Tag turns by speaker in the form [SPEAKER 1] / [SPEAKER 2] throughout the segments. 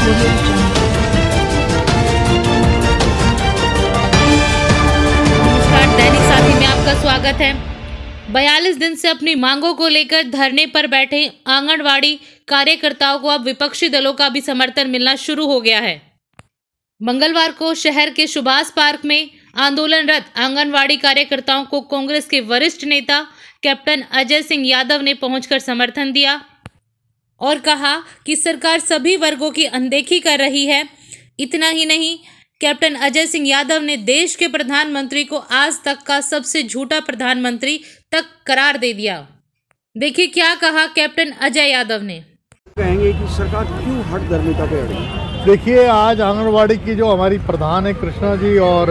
[SPEAKER 1] नमस्कार, दैनिक साथी में आपका स्वागत है। 42 दिन से अपनी मांगों को लेकर धरने पर बैठे आंगनवाड़ी कार्यकर्ताओं को अब विपक्षी दलों का भी समर्थन मिलना शुरू हो गया है। मंगलवार को शहर के सुभाष पार्क में आंदोलनरत आंगनवाड़ी कार्यकर्ताओं को कांग्रेस के वरिष्ठ नेता कैप्टन अजय सिंह यादव ने पहुंचकर समर्थन दिया और कहा कि सरकार सभी वर्गों की अनदेखी कर रही है। इतना ही नहीं, कैप्टन अजय सिंह यादव ने देश के प्रधानमंत्री को आज तक का सबसे झूठा प्रधानमंत्री तक करार दे दिया। देखिए क्या कहा कैप्टन अजय यादव ने।
[SPEAKER 2] कहेंगे कि सरकार क्यों हट धर्मिता पे अड़ी?
[SPEAKER 3] देखिए, आज आंगनवाड़ी की जो हमारी प्रधान है कृष्णा जी और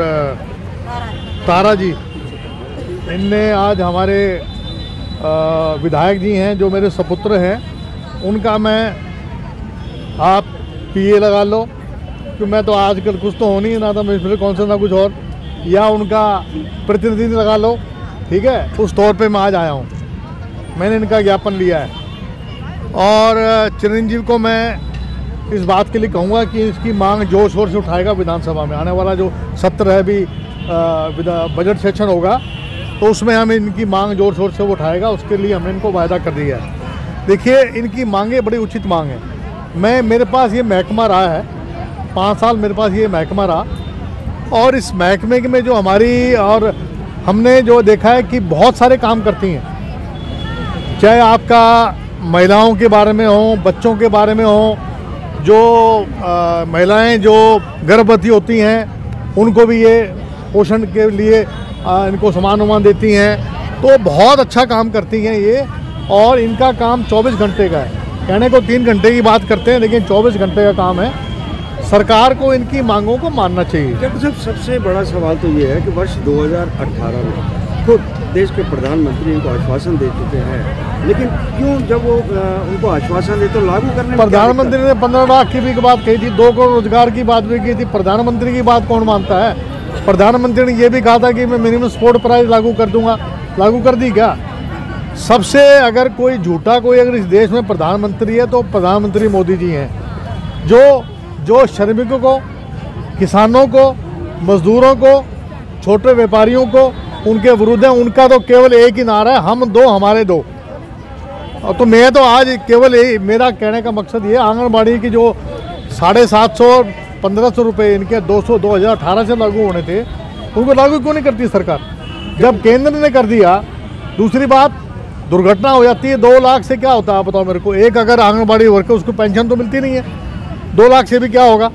[SPEAKER 3] तारा जी, इनने आज हमारे विधायक जी हैं जो मेरे सपुत्र हैं, उनका मैं आप पीए लगा लो कि मैं तो आजकल कुछ तो हो नहीं ना, तो मिनिस्टर कौंसिल ना कुछ और, या उनका प्रतिनिधि लगा लो, ठीक है। उस तौर पे मैं आज आया हूँ, मैंने इनका ज्ञापन लिया है और चिरंजीव को मैं इस बात के लिए कहूँगा कि इसकी मांग जोर शोर से उठाएगा। विधानसभा में आने वाला जो सत्र है भी बजट सेशन होगा, तो उसमें हम इनकी मांग जोर शोर से उठाएगा। उसके लिए हमने इनको वायदा कर दिया है। देखिए, इनकी मांगें बड़ी उचित मांग है। मेरे पास ये महकमा रहा है, 5 साल मेरे पास ये महकमा रहा, और इस महकमे में जो हमारी और हमने जो देखा है कि बहुत सारे काम करती हैं, चाहे आपका महिलाओं के बारे में हो, बच्चों के बारे में हो, जो महिलाएं जो गर्भवती होती हैं उनको भी ये पोषण के लिए इनको सामान वामान देती हैं, तो बहुत अच्छा काम करती हैं ये। और इनका काम 24 घंटे का है। कहने को 3 घंटे की बात करते हैं, लेकिन 24 घंटे का काम है। सरकार को इनकी मांगों को मानना चाहिए।
[SPEAKER 2] कैप्टन साहब, सबसे बड़ा सवाल तो ये है कि वर्ष 2018 में खुद देश के प्रधानमंत्री इनको आश्वासन दे चुके हैं, लेकिन क्यों जब वो उनको आश्वासन दे तो लागू करने में
[SPEAKER 3] प्रधानमंत्री ने 15 लाख की भी बात कही थी, 2 करोड़ रोजगार की बात भी की थी। प्रधानमंत्री की बात कौन मानता है? प्रधानमंत्री ने ये भी कहा था कि मैं मिनिमम सपोर्ट प्राइस लागू कर दूंगा। लागू कर दी क्या? सबसे अगर कोई झूठा कोई अगर इस देश में प्रधानमंत्री है तो प्रधानमंत्री मोदी जी हैं, जो श्रमिकों को, किसानों को, मजदूरों को, छोटे व्यापारियों को उनके विरुद्ध है। उनका तो केवल एक ही नारा है, हम दो हमारे दो। तो मैं तो आज केवल यही मेरा कहने का मकसद ये, आंगनबाड़ी की जो 750 1500 रुपये इनके 2018 से लागू होने थे, उनको लागू क्यों नहीं करती सरकार, जब केंद्र ने कर दिया। दूसरी बात, दुर्घटना हो जाती है 2 लाख से क्या होता है आप बताओ मेरे को। एक अगर आंगनबाड़ी वर्कर, उसको पेंशन तो मिलती नहीं है, 2 लाख से भी क्या होगा।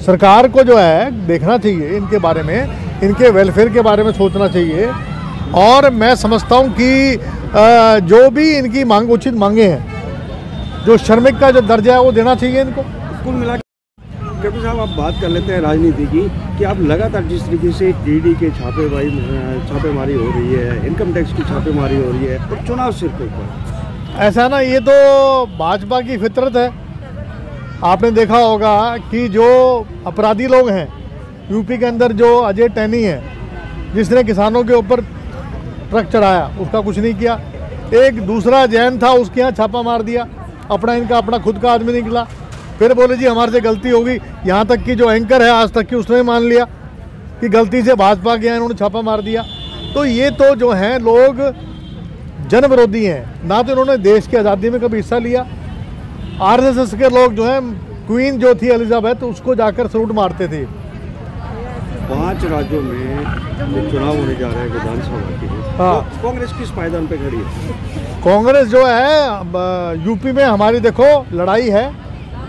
[SPEAKER 3] सरकार को जो है देखना चाहिए इनके बारे में, इनके वेलफेयर के बारे में सोचना चाहिए। और मैं समझता हूँ कि जो भी इनकी मांग उचित मांगे हैं, जो श्रमिक का जो दर्जा है वो देना चाहिए इनको।
[SPEAKER 2] कुल मिला कैप्टन साहब, आप बात कर लेते हैं राजनीति की, कि आप लगातार जिस तरीके से ईडी के छापेमारी हो रही है, इनकम टैक्स की छापेमारी हो रही है, और चुनाव सिर के ऊपर
[SPEAKER 3] ऐसा ना, ये तो भाजपा की फितरत है। आपने देखा होगा कि जो अपराधी लोग हैं यूपी के अंदर, जो अजय टैनी है जिसने किसानों के ऊपर ट्रक चढ़ाया, उसका कुछ नहीं किया। एक दूसरा जैन था, उसके यहाँ छापा मार दिया, अपना खुद का आदमी निकला। फिर बोले जी हमारे से गलती होगी। यहाँ तक कि जो एंकर है आज तक की, उसने मान लिया कि गलती से भाजपा के यहाँ इन्होंने छापा मार दिया। तो ये तो जो हैं लोग जन विरोधी हैं, ना तो इन्होंने देश की आज़ादी में कभी हिस्सा लिया। आरएसएस के लोग जो हैं, क्वीन जो थी एलिजाबेथ, उसको जाकर सलूट मारते थे।
[SPEAKER 2] 5 राज्यों में जो चुनाव होने जा रहे हैं विधानसभा के लिए,
[SPEAKER 3] हाँ,
[SPEAKER 2] तो कांग्रेस किस पायदान पे खड़ी है?
[SPEAKER 3] कांग्रेस जो है यूपी में हमारी देखो लड़ाई है,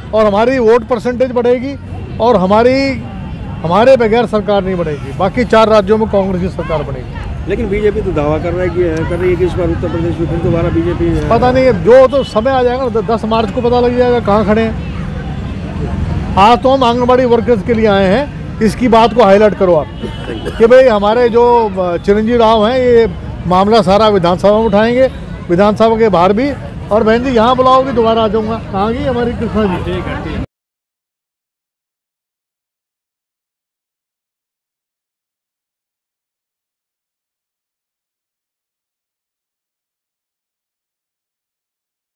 [SPEAKER 3] और हमारी वोट परसेंटेज बढ़ेगी, और हमारे बगैर सरकार नहीं बढ़ेगी। बाकी 4 राज्यों में कांग्रेस की सरकार बनेगी।
[SPEAKER 2] लेकिन बीजेपी तो दावा कर रही है कि इस बार उत्तर प्रदेश में फिर दोबारा बीजेपी है।
[SPEAKER 3] पता नहीं है, जो तो समय आ जाएगा ना, 10 मार्च को पता लग जाएगा कहाँ खड़े हैं। आज तो हम आंगनबाड़ी वर्कर्स के लिए आए हैं, इसकी बात को हाईलाइट करो आप कि भाई हमारे जो चिरंजीव राव हैं, ये मामला सारा विधानसभा में उठाएंगे, विधानसभा के बाहर भी। और बहन जी यहाँ बुलाओगी, दोबारा आ जाऊँगा। कहाँ गई हमारी कृष्णा जी?